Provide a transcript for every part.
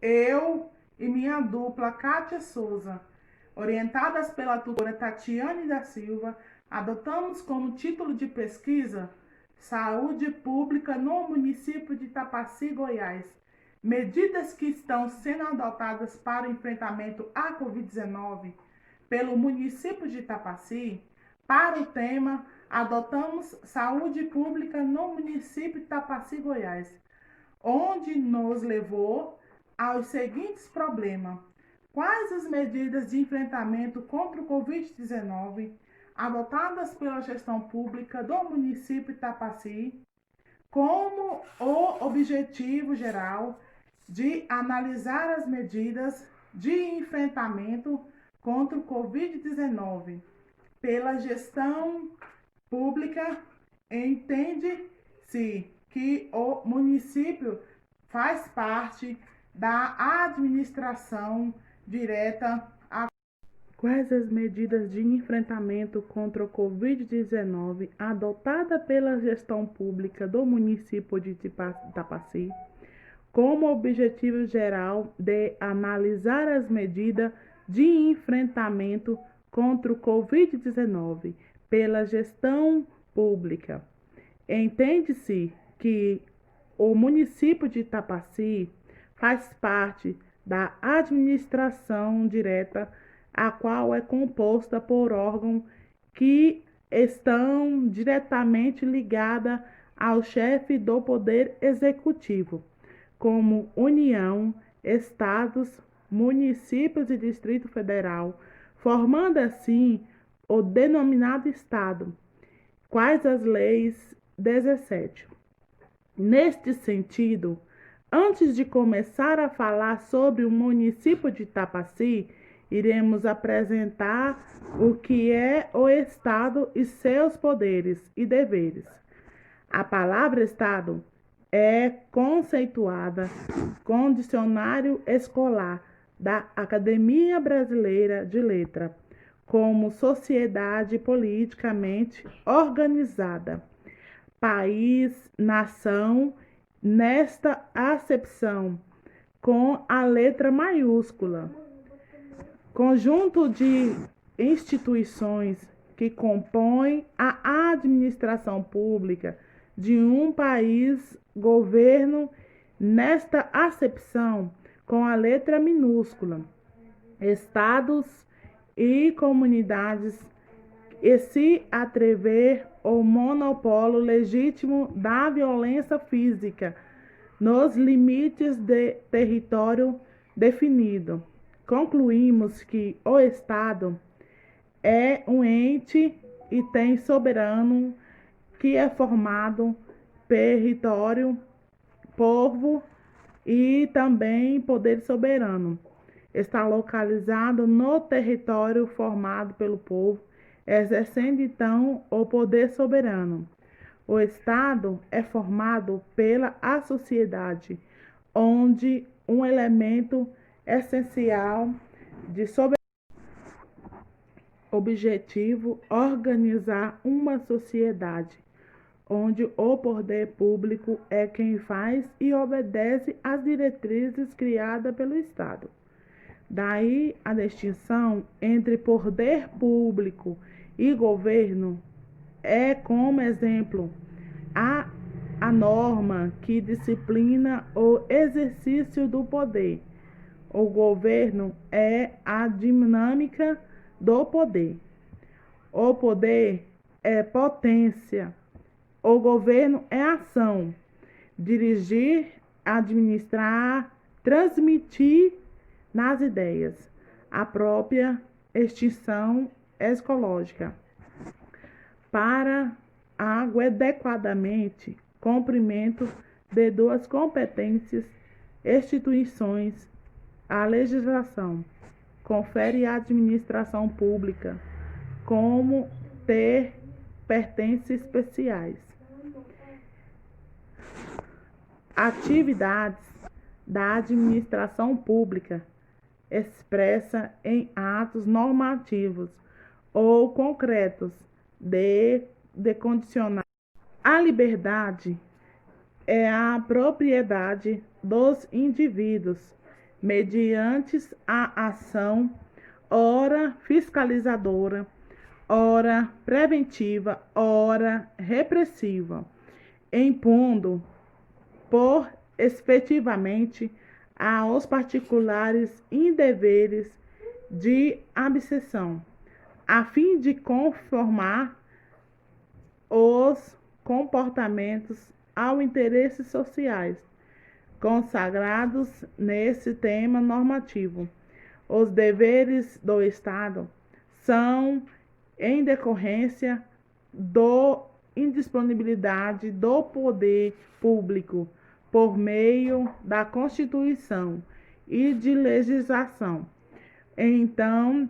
Eu e minha dupla Kátia Souza, orientadas pela tutora Tatiane da Silva, adotamos como título de pesquisa Saúde Pública no município de Tapaci, Goiás. Medidas que estão sendo adotadas para o enfrentamento à Covid-19 pelo município de Tapaci. Para o tema, adotamos Saúde Pública no município de Tapaci, Goiás, onde nos levou aos seguintes problemas: quais as medidas de enfrentamento contra o Covid-19 adotadas pela gestão pública do município de Tapaci, como o objetivo geral de analisar as medidas de enfrentamento contra o Covid-19 pela gestão pública. Entende-se que o município faz parte da administração direta. Quais as medidas de enfrentamento contra o Covid-19 adotada pela gestão pública do município de Tapaci, como objetivo geral de analisar as medidas de enfrentamento contra o Covid-19 pela gestão pública? Entende-se que o município de Tapaci faz parte da administração direta, a qual é composta por órgãos que estão diretamente ligados ao chefe do Poder Executivo, como União, Estados, municípios e Distrito Federal, formando assim o denominado Estado. Quais as leis? 17. Neste sentido, antes de começar a falar sobre o município de Tapaci, iremos apresentar o que é o Estado e seus poderes e deveres. A palavra Estado é conceituada com o Dicionário Escolar da Academia Brasileira de Letras como sociedade politicamente organizada, país, nação, nesta acepção, com a letra maiúscula. Conjunto de instituições que compõem a administração pública de um país, governo, nesta acepção, com a letra minúscula, estados e comunidades, e se atrever o monopólio legítimo da violência física nos limites de território definido. Concluímos que o Estado é um ente e tem soberano que é formado território, povo e também poder soberano. Está localizado no território formado pelo povo, exercendo então o poder soberano. O Estado é formado pela a sociedade, onde um elemento essencial de objetivo organizar uma sociedade, onde o poder público é quem faz e obedece às diretrizes criadas pelo Estado. Daí a distinção entre poder público e governo é, como exemplo, a norma que disciplina o exercício do poder. O governo é a dinâmica do poder. O poder é potência. O governo é ação. Dirigir, administrar, transmitir nas ideias. A própria extinção ecológica. Para adequadamente cumprimento de duas competências instituições, a legislação confere à administração pública como ter pertences especiais. Atividades da administração pública expressa em atos normativos ou concretos de condicionar. A liberdade é a propriedade dos indivíduos, mediante a ação ora fiscalizadora, ora preventiva, ora repressiva, impondo por efetivamente aos particulares indeveres de abstenção, a fim de conformar os comportamentos aos interesses sociais consagrados nesse tema normativo. Os deveres do Estado são em decorrência da indisponibilidade do poder público por meio da Constituição e de legislação. Então,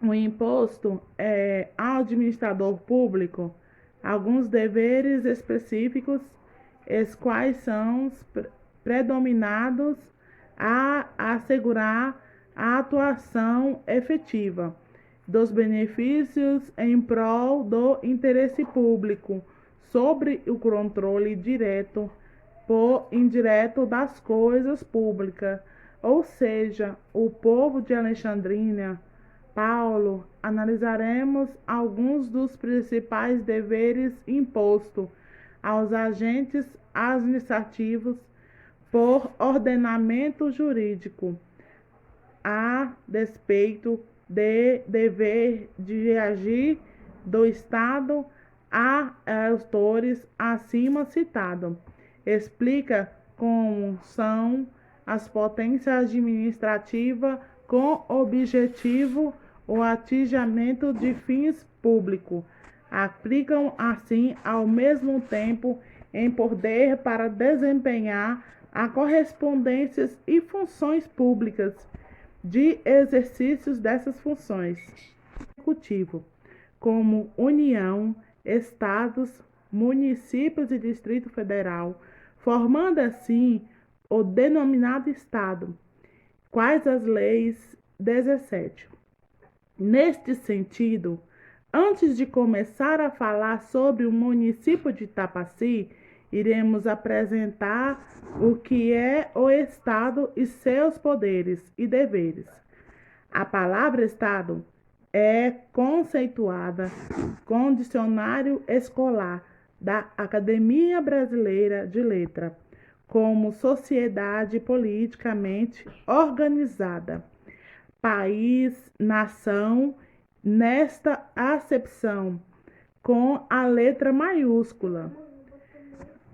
o imposto é ao administrador público alguns deveres específicos, os quais são predominados a assegurar a atuação efetiva dos benefícios em prol do interesse público sobre o controle direto por indireto das coisas públicas, ou seja, o povo de Alexandrina. Paulo, analisaremos alguns dos principais deveres impostos aos agentes administrativos por ordenamento jurídico, a despeito de dever de agir do Estado a autores acima citados. Explica como são as potências administrativas com objetivo o atingimento de fins públicos. Aplicam assim ao mesmo tempo em poder para desempenhar a correspondências e funções públicas de exercícios dessas funções. Executivo, como União, Estados, municípios e Distrito Federal, formando assim o denominado Estado. Quais as leis 17? Neste sentido, antes de começar a falar sobre o município de Tapaci, iremos apresentar o que é o Estado e seus poderes e deveres. A palavra Estado é conceituada com dicionário escolar da Academia Brasileira de Letras como sociedade politicamente organizada, país, nação, nesta acepção, com a letra maiúscula.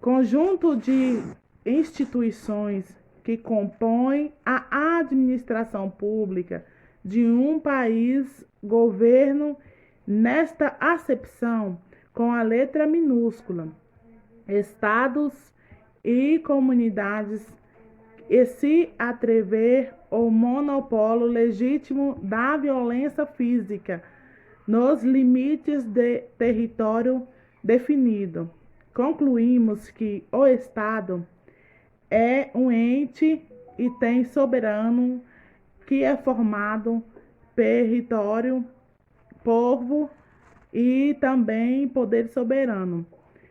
Conjunto de instituições que compõem a administração pública de um país, governo, nesta acepção, com a letra minúscula, estados e comunidades, e se atrever o monopólio legítimo da violência física nos limites de território definido. Concluímos que o Estado é um ente e tem soberano que é formado território, povo e também poder soberano.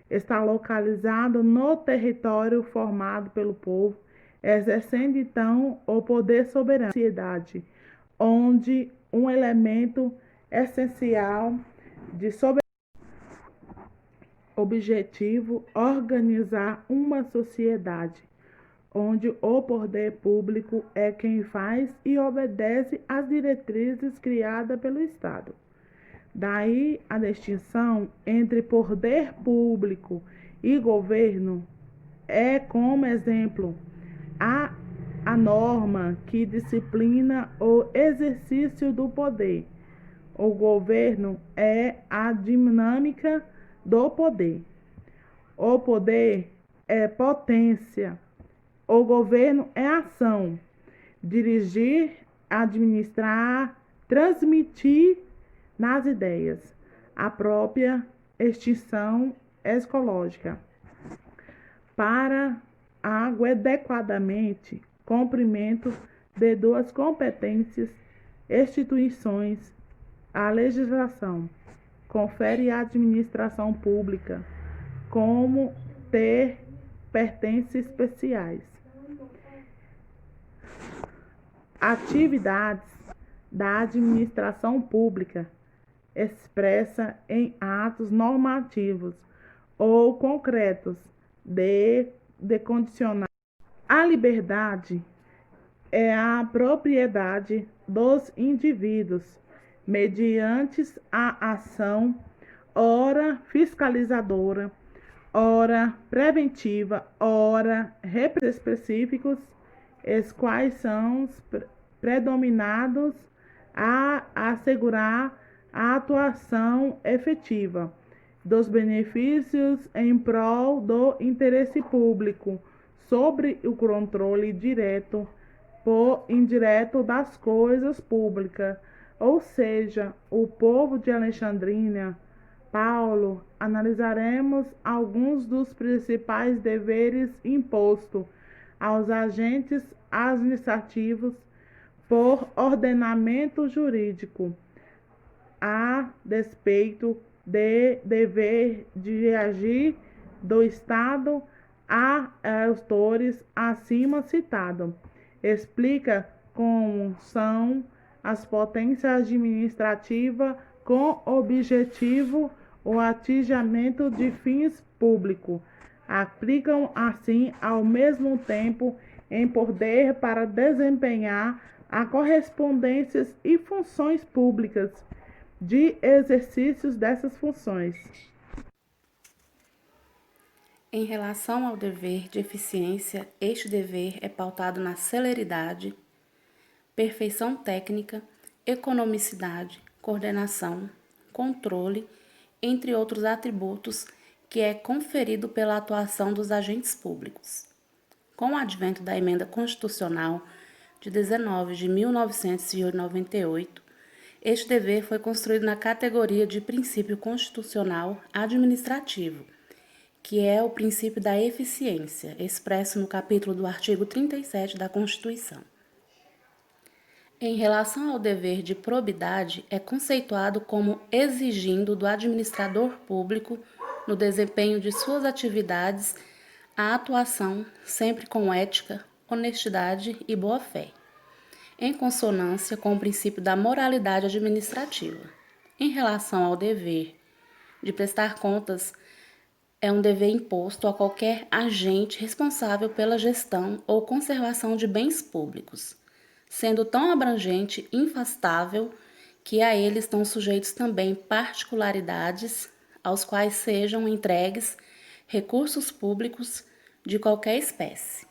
Está localizado no território formado pelo povo, exercendo então o poder soberano da sociedade, onde um elemento essencial de soberania objetivo organizar uma sociedade onde o poder público é quem faz e obedece às diretrizes criadas pelo Estado. Daí a distinção entre poder público e governo é, como exemplo, a norma que disciplina o exercício do poder. O governo é a dinâmica do poder. O poder é potência. O governo é ação. Dirigir, administrar, transmitir nas ideias. A própria extinção ecológica. Para adequadamente cumprimento de duas competências, instituições, a legislação confere à administração pública como ter pertences especiais. atividades da administração pública expressa em atos normativos ou concretos de condicionar. A liberdade é a propriedade dos indivíduos mediante a ação ora fiscalizadora, ora preventiva, ora repressivos específicos, os quais são predominados a assegurar a atuação efetiva dos benefícios em prol do interesse público sobre o controle direto por indireto das coisas públicas, ou seja, o povo de Alexandrina. Paulo, analisaremos alguns dos principais deveres impostos aos agentes administrativos por ordenamento jurídico, a despeito de dever de agir do Estado a autores acima citados. Explica como são as potências administrativas com objetivo o atingimento de fins públicos. Aplicam assim ao mesmo tempo em poder para desempenhar a correspondências e funções públicas de exercícios dessas funções. Em relação ao dever de eficiência, este dever é pautado na celeridade, perfeição técnica, economicidade, coordenação, controle, entre outros atributos que é conferido pela atuação dos agentes públicos. Com o advento da Emenda Constitucional de 19 de 1998, este dever foi construído na categoria de princípio constitucional administrativo, que é o princípio da eficiência, expresso no capítulo do artigo 37 da Constituição. Em relação ao dever de probidade, é conceituado como exigindo do administrador público, no desempenho de suas atividades, a atuação sempre com ética, honestidade e boa-fé, em consonância com o princípio da moralidade administrativa. Em relação ao dever de prestar contas, é um dever imposto a qualquer agente responsável pela gestão ou conservação de bens públicos, sendo tão abrangente e infastável que a ele estão sujeitos também particularidades aos quais sejam entregues recursos públicos de qualquer espécie.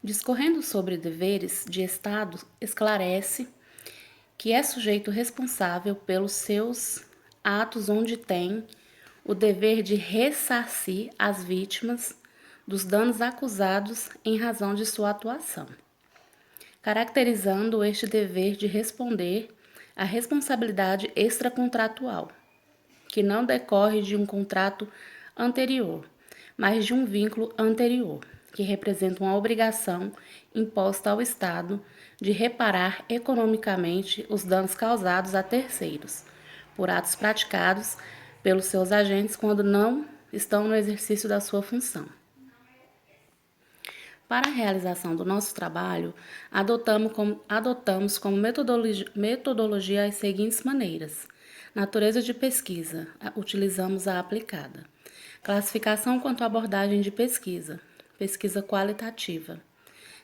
Discorrendo sobre deveres de Estado, esclarece que é sujeito responsável pelos seus atos onde tem o dever de ressarcir as vítimas dos danos acusados em razão de sua atuação, caracterizando este dever de responder à responsabilidade extracontratual, que não decorre de um contrato anterior, mas de um vínculo anterior, que representa uma obrigação imposta ao Estado de reparar economicamente os danos causados a terceiros, por atos praticados pelos seus agentes quando não estão no exercício da sua função. Para a realização do nosso trabalho, adotamos como metodologia as seguintes maneiras. Natureza de pesquisa, utilizamos a aplicada. Classificação quanto à abordagem de pesquisa, pesquisa qualitativa.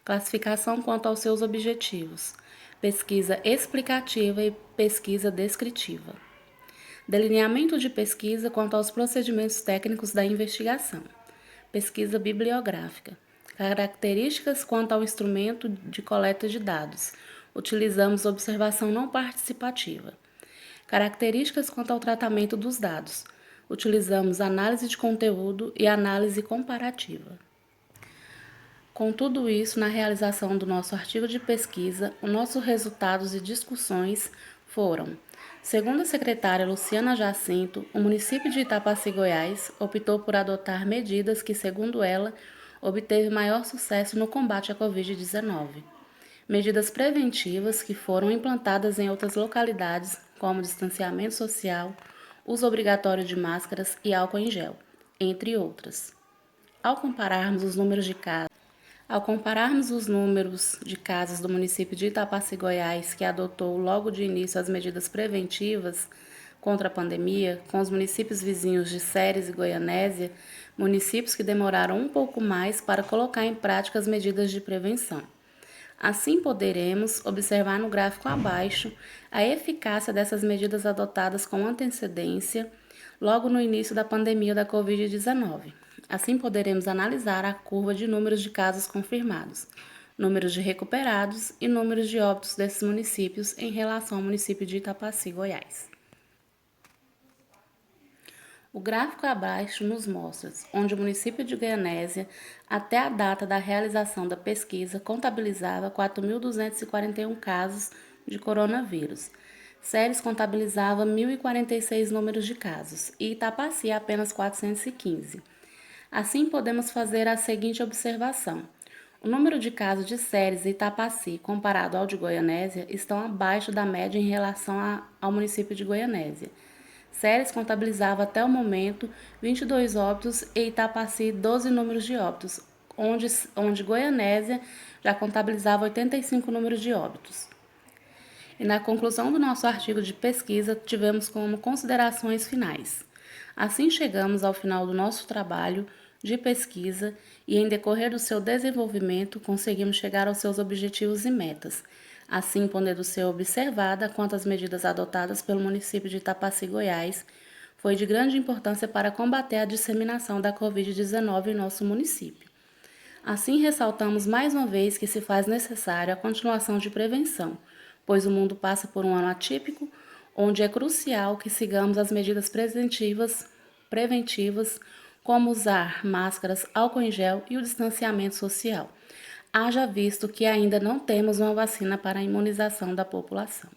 Classificação quanto aos seus objetivos, pesquisa explicativa e pesquisa descritiva. Delineamento de pesquisa quanto aos procedimentos técnicos da investigação, pesquisa bibliográfica. Características quanto ao instrumento de coleta de dados, utilizamos observação não participativa. Características quanto ao tratamento dos dados, utilizamos análise de conteúdo e análise comparativa. Com tudo isso, na realização do nosso artigo de pesquisa, os nossos resultados e discussões foram: segundo a secretária Luciana Jacinto, o município de Itapaci, Goiás, optou por adotar medidas que, segundo ela, obteve maior sucesso no combate à Covid-19. Medidas preventivas que foram implantadas em outras localidades, como distanciamento social, uso obrigatório de máscaras e álcool em gel, entre outras. Ao compararmos os números de casos, Ao compararmos os números de casos do município de Itapaci, Goiás, que adotou logo de início as medidas preventivas contra a pandemia, com os municípios vizinhos de Ceres e Goianésia, municípios que demoraram um pouco mais para colocar em prática as medidas de prevenção. Assim, poderemos observar no gráfico abaixo a eficácia dessas medidas adotadas com antecedência logo no início da pandemia da Covid-19. Assim, poderemos analisar a curva de números de casos confirmados, números de recuperados e números de óbitos desses municípios em relação ao município de Itapaci, Goiás. O gráfico abaixo nos mostra onde o município de Goianésia, até a data da realização da pesquisa, contabilizava 4.241 casos de coronavírus. Ceres contabilizava 1.046 números de casos e Itapaci apenas 415. Assim, podemos fazer a seguinte observação. O número de casos de Ceres e Itapaci, comparado ao de Goianésia, estão abaixo da média em relação ao município de Goianésia. Ceres contabilizava até o momento 22 óbitos e Itapaci 12 números de óbitos, onde Goianésia já contabilizava 85 números de óbitos. E na conclusão do nosso artigo de pesquisa, tivemos como considerações finais. Assim chegamos ao final do nosso trabalho de pesquisa e, em decorrer do seu desenvolvimento, conseguimos chegar aos seus objetivos e metas, assim podendo ser observada quanto as medidas adotadas pelo município de Itapaci, Goiás, foi de grande importância para combater a disseminação da Covid-19 em nosso município. Assim, ressaltamos mais uma vez que se faz necessária a continuação de prevenção, pois o mundo passa por um ano atípico, onde é crucial que sigamos as medidas preventivas, como usar máscaras, álcool em gel e o distanciamento social. Haja visto que ainda não temos uma vacina para a imunização da população.